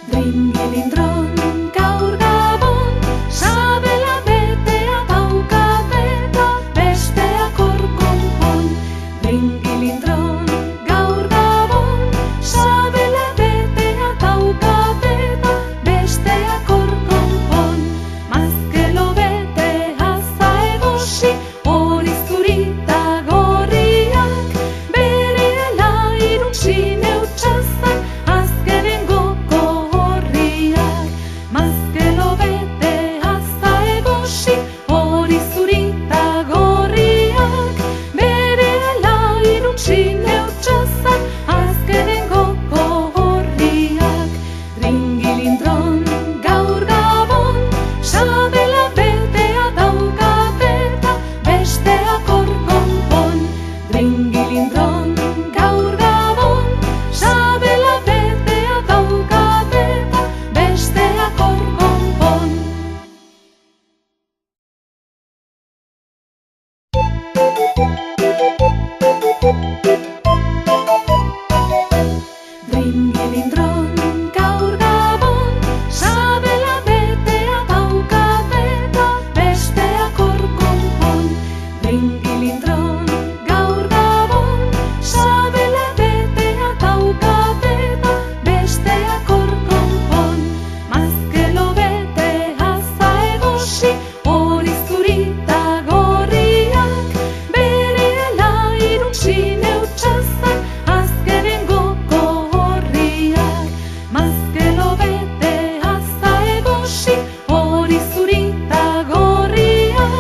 Dringilindron, gaur gabon, sabela betea daukabe eta besteak hor konpon. Dringilindron, gaur gabon, sabela betea daukabe eta besteak hor konpon. Mazkelo bete haza egosi, hori zurita gorriak, berehala iruntzi neutxazan, azkenengoko horriak. Mazkelo bete haza egosi, hori zurita gorriak, berehala iruntzi neutxazan, azkenengoko horriak. Dringilindron, gaur gabon, sabela betea daukabe eta besteak hor konpon. Dringilindron, gaur gabon, sabela betea daukabe eta besteak hor konpon.